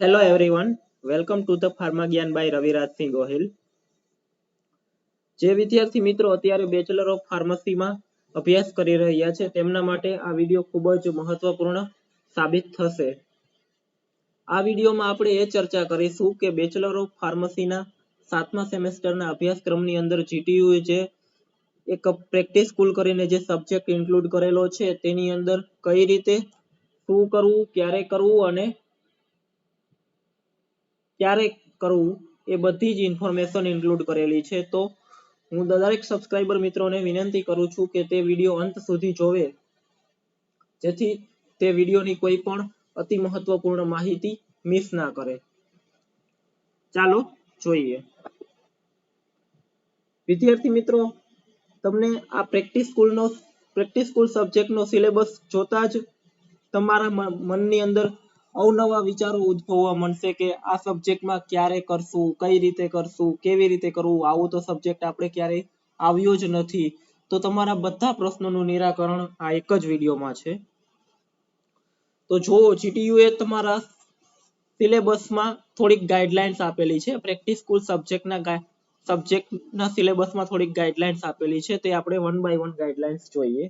Hello everyone, welcome to the Pharma Gyan by Raviraj Singh Gohil. જે વિદ્યાર્થી મિત્રો અત્યારે બેચલર ઓફ ફાર્મસીમાં અભ્યાસ કરી રહ્યા છે તેમના માટે આ વિડિયો ખૂબ જ મહત્વપૂર્ણ સાબિત થશે. આ વિડિયોમાં આપણે એ ચર્ચા કરીશું કે બેચલર ઓફ ફાર્મસીના 7મા સેમેસ્ટરના અભ્યાસક્રમની અંદર GTU જે એક પ્રેક્ટિસ સ્કૂલ કરીને જે સબ્જેક્ટ ઇન્ક્લુડ કરેલો છે તેની અંદર કઈ રીતે શું કરવું, ક્યારે કરવું અને ક્યારે કરવું એ બધી જ ઇન્ફોર્મેશન ઇન્ક્લુડ કરેલી છે. તો હું દરેક સબસ્ક્રાઇબર મિત્રોને વિનંતી કરું છું કે તે વિડિયો અંત સુધી જોવે જેથી તે વિડિયોની કોઈ પણ અતિ મહત્વપૂર્ણ માહિતી મિસ ના કરે. ચાલો જોઈએ. વિદ્યાર્થી મિત્રો, તમને આ પ્રેક્ટિસ સ્કૂલ સબ્જેક્ટનો સિલેબસ જોતા જ તમારા મનની અંદર અવનવા વિચારો ઉદ્ભવવા મળશે કે આ સબ્જેક્ટમાં ક્યારે કરશું, કઈ રીતે કરશું, કેવી રીતે કરવું, આવો તો સબ્જેક્ટ આપણે ક્યારેય આવ્યો જ નથી. તો તમારા બધા પ્રશ્નોનું નિરાકરણ આ એક જ વિડીયોમાં છે. તો જો GTU એ તમારા સિલેબસમાં થોડીક ગાઈડલાઇન્સ આપેલી છે. પ્રેક્ટિસ સ્કૂલ સબ્જેક્ટના સિલેબસમાં થોડીક ગાઈડલાઇન્સ આપેલી છે. તે આપણે વન બાય વન ગાઈડલાઇન્સ જોઈએ.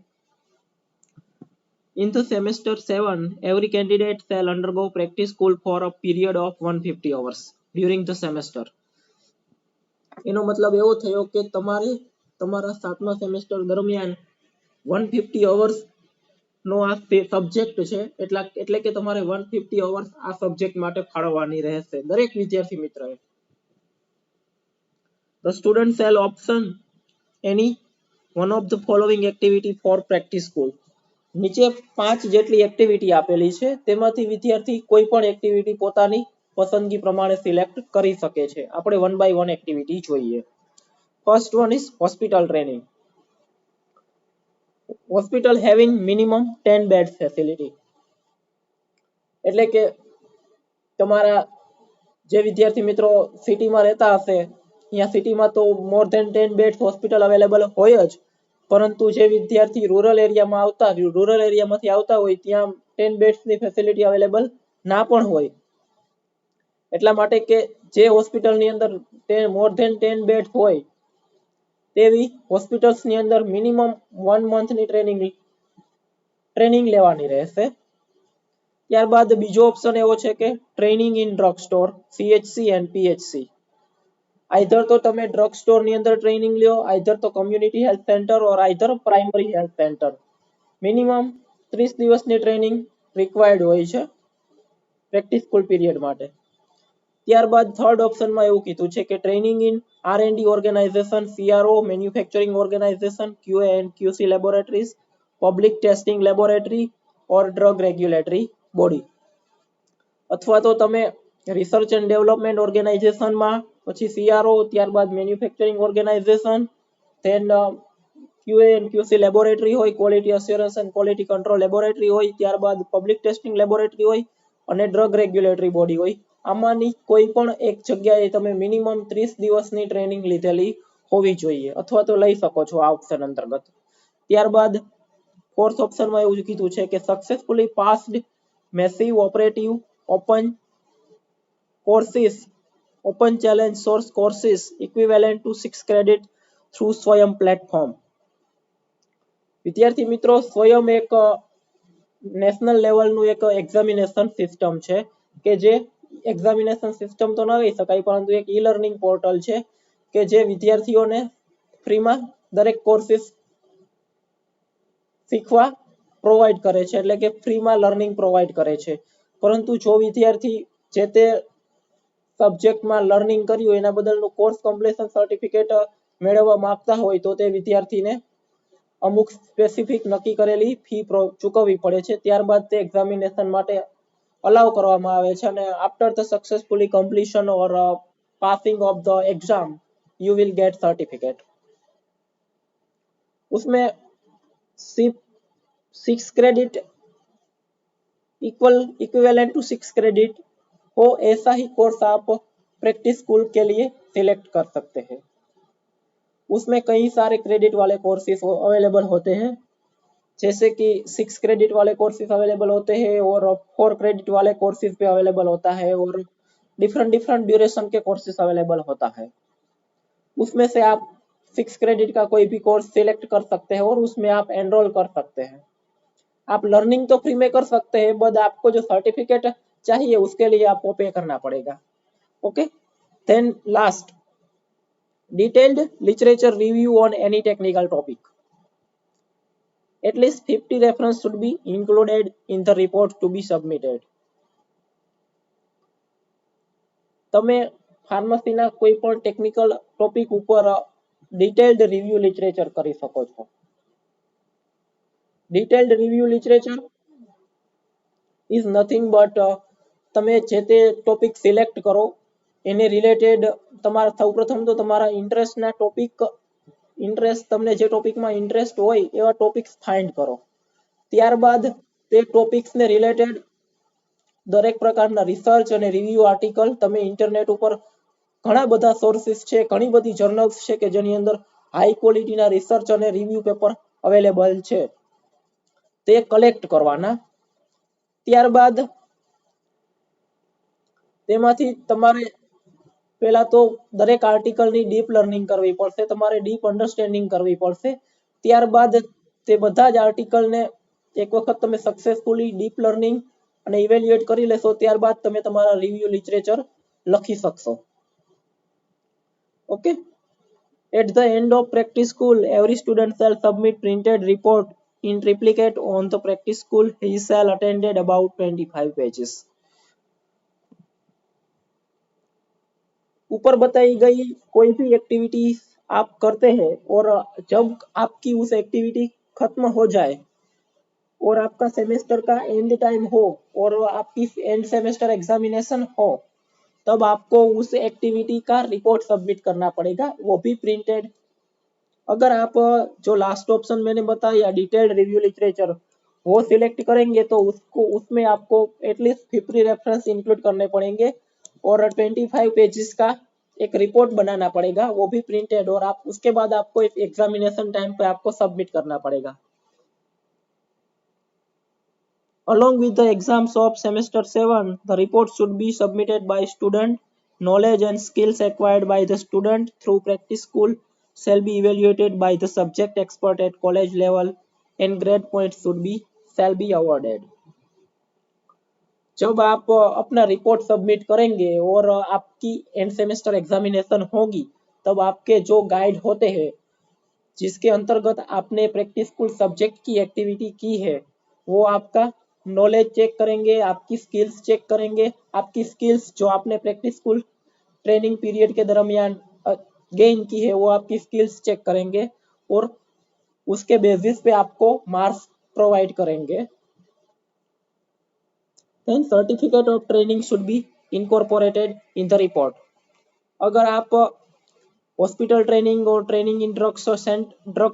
In the semester 7, every candidate shall undergo practice school for a period of 150 hours during the semester. એનો મતલબ એવો થયો કે તમારે તમારા 7મા સેમેસ્ટર દરમિયાન 150 અવર્સ નો આ સબ્જેક્ટ છે એટલે કે તમારે 150 અવર્સ આ સબ્જેક્ટ માટે ફાળવવાની રહેશે દરેક વિદ્યાર્થી મિત્રએ. The student shall option any one of the following activity for practice school. નીચે 5 જેટલી એક્ટિવિટી આપેલી છે તેમાંથી વિદ્યાર્થી કોઈ પણ એક્ટિવિટી પોતાની પસંદગી પ્રમાણે સિલેક્ટ કરી શકે છે. આપણે વન બાય વન એક્ટિવિટી જોઈએ. First one is hospital training. Hospital having minimum 10 bed facility. એટલે કે તમારા જે વિદ્યાર્થી મિત્રો સિટીમાં રહેતા હશે અહીંયા સિટીમાં તો more than 10 bed hospital available હોય જ, પરંતુ જે વિદ્યાર્થી રૂરલ એરિયામાંથી આવતા હોય ત્યાં 10 બેડ્સની ફેસિલિટી અવેલેબલ ના પણ હોય. એટલા માટે કે જે હોસ્પિટલની અંદર મોર ધેન 10 બેડ હોય તેવી હોસ્પિટલ્સની અંદર મિનિમમ 1 મંથની ટ્રેનિંગ લેવાની રહેશે. ત્યારબાદ બીજો ઓપ્શન એવો છે કે training in drug store, CHC and PHC. Either તો તમે ડ્રગ સ્ટોર ની અંદર ટ્રેનિંગ લ્યો, આઈધર તો community health centre or either primary health centre. Minimum 30 દિવસની ટ્રેનિંગ રિક્વાયર્ડ હોય છે પ્રેક્ટિસ સ્કૂલ પીરિયડ માટે. ત્યારબાદ થર્ડ ઓપ્શનમાં એવું કીધું છે કે training in R&D organisation, CRO, manufacturing organisation, QA and QC laboratories, public testing laboratory or drug regulatory body. અથવા તો તમે રિસર્ચ એન્ડ ડેવલપમેન્ટ ઓર્ગેનાઇઝેશનમાં, પછી CRO, ત્યારબાદ manufacturing organisation, then QA and QC laboratory હોય, quality assurance and quality control laboratory હોય, ત્યારબાદ public testing laboratory હોય અને ડ્રગ રેગ્યુલેટરી બોડી હોય. આમાંની કોઈ પણ એક જગ્યાએ તમે મિનિમમ 30 દિવસની ટ્રેનિંગ લીધેલી હોવી જોઈએ અથવા તો લઈ શકો છો આ ઓપ્શન અંતર્ગત. ત્યારબાદ ફોર્થ ઓપ્શનમાં એવું કીધું છે કે successfully passed massive operative open courses, open challenge source courses equivalent two 6 credit through સ્વયં પ્લેટફોર્મ. વિદ્યાર્થી મિત્રો, સ્વયં એક નેશનલ લેવલનું એક એક્ઝામિનેશન સિસ્ટમ છે કે જે એક્ઝામિનેશન સિસ્ટમ તો ન કહી શકાય પરંતુ એક ઈ લર્નિંગ પોર્ટલ છે કે જે વિદ્યાર્થીઓને ફ્રીમાં દરેક કોર્સિસ શીખવા પ્રોવાઈડ કરે છે, એટલે કે ફ્રીમાં લર્નિંગ પ્રોવાઈડ કરે છે. પરંતુ જો વિદ્યાર્થી જે તે સબ્જેક્ટમાં લર્નિંગ કર્યું એના બદલનું કોર્સ કમ્પ્લીશન સર્ટિફિકેટ મેળવવા માંગતા હોય તો તે વિદ્યાર્થીને અમુક સ્પેસિફિક નક્કી કરેલી ફી ચૂકવવી પડે છે. ત્યારબાદ તે એક્ઝામિનેશન માટે અલાઉ કરવામાં આવે છે અને after the successfully completion or passing of the exam you will get certificate. उसमें 6 क्रेडिट इक्विवेलेंट टू 6 क्रेडिट हो ऐसा ही कोर्स आप प्रैक्टिस स्कूल के लिए सिलेक्ट कर सकते हैं. उसमें कई सारे क्रेडिट वाले कोर्सेज अवेलेबल होते हैं जैसे कि 6 क्रेडिट वाले कोर्सेज अवेलेबल होते हैं और 4 क्रेडिट वाले कोर्सेज भी अवेलेबल होता है और डिफरेंट डिफरेंट ड्यूरेशन के कोर्सेज अवेलेबल होता है। उसमें से आप 6 क्रेडिट का कोई भी कोर्स सिलेक्ट कर सकते हैं और उसमें आप एनरोल कर सकते हैं। आप लर्निंग तो फ्री में कर सकते हैं, बट आपको जो सर्टिफिकेट चाहिए उसके लिए आपको पे करना पड़ेगा। Okay, then last, detailed literature review on any technical topic. At least 50 reference should be included in the report to be submitted. તમે ફાર્મસીના કોઈ પણ ટેકનિકલ ટોપિક ઉપર ડિટેલ્ડ રિવ્યુ લિટરેચર કરી શકો છો. Detailed review literature is nothing but તમે જે તે ટોપિક સિલેક્ટ કરો એને રિલેટેડ તમારા સૌપ્રથમ તો તમારા ઇન્ટરેસ્ટના ટોપિક ઇન્ટરેસ્ટ તમને જે ટોપિકમાં ઇન્ટરેસ્ટ હોય એવા ટોપિક્સ ફાઇન્ડ કરો. ત્યારબાદ તે ટોપિક્સને રિલેટેડ દરેક પ્રકારના રિસર્ચ અને રિવ્યુ આર્ટિકલ તમે ઇન્ટરનેટ ઉપર ઘણા બધા સોર્સિસ છે, ઘણી બધી જર્નલ્સ છે કે જેની અંદર હાઈ ક્વોલિટીના રિસર્ચ અને રિવ્યુ પેપર અવેલેબલ છે, તે કલેક્ટ કરવાના. ત્યારબાદ તેમાંથી તમારે પહેલા તો દરેક આર્ટિકલની ડીપ લર્નિંગ કરવી પડશે, તમારે ડીપ અન્ડરસ્ટેન્ડિંગ કરવી પડશે. ત્યારબાદ તે બધા જ આર્ટિકલને એક વખત તમે સક્સેસફુલી ડીપ લર્નિંગ અને ઇવેલ્યુએટ કરી લેશો, ત્યારબાદ તમે તમારા રિવ્યુ લિટરેચર લખી શકશો. Okay, at the end of practice school every student shall submit printed report in triplicate on the practice school. He shall attended about 25 pages. ऊपर बताई गई कोई भी एक्टिविटी आप करते हैं और जब आपकी उस एक्टिविटी खत्म हो जाए और आपका सेमेस्टर का एंड टाइम हो और आपकी एंड सेमेस्टर एग्जामिनेशन हो, तब आपको उस एक्टिविटी का रिपोर्ट सबमिट करना पड़ेगा, वो भी प्रिंटेड. अगर आप जो लास्ट ऑप्शन मैंने बताया डिटेल्ड रिव्यू लिटरेचर वो सिलेक्ट करेंगे तो उसको उसमें आपको एटलीस्ट 50 रेफरेंस इंक्लूड करने पड़ेंगे और 25 पेजेस का एक रिपोर्ट बनाना पड़ेगा, वो भी प्रिंटेड. और आप उसके बाद आपको एक एग्जामिनेशन टाइम पे आपको सबमिट करना पड़ेगा. Along with the exams of semester 7, the report should be submitted by student. Knowledge and skills acquired by the student through practice school shall be evaluated by the subject expert at college level and grade points shall be awarded. जब आप अपना report submit करेंगे और आपकी end semester examination होगी, तब आपके जो गाइड होते हैं जिसके अंतर्गत आपने प्रैक्टिस स्कूल सब्जेक्ट की एक्टिविटी की है, वो आपका नॉलेज चेक करेंगे, आपकी स्किल्स चेक करेंगे, आपकी स्किल्स जो आपने प्रैक्टिस स्कूल ट्रेनिंग पीरियड के दरमियान गेन की है वो आपकी स्किल्स चेक करेंगे और उसके बेसिस पे आपको मार्क्स प्रोवाइड करेंगे. Then certificate of training should be incorporated in the report. अगर आप हॉस्पिटल ट्रेनिंग और training in drug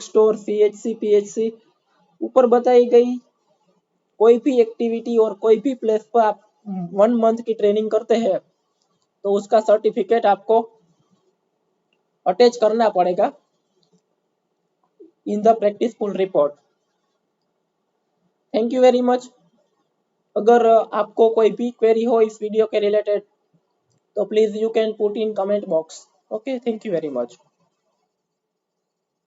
store CHC PHC ऊपर बताई गई कोई भी एक्टिविटी और कोई भी प्लेस पर आप 1 मंथ की ट्रेनिंग करते हैं तो उसका सर्टिफिकेट आपको अटैच करना पड़ेगा in the practice school report. Thank you very much. अगर आपको कोई भी क्वेरी हो इस वीडियो के रिलेटेड तो please you can put in comment box. Okay, thank you very much.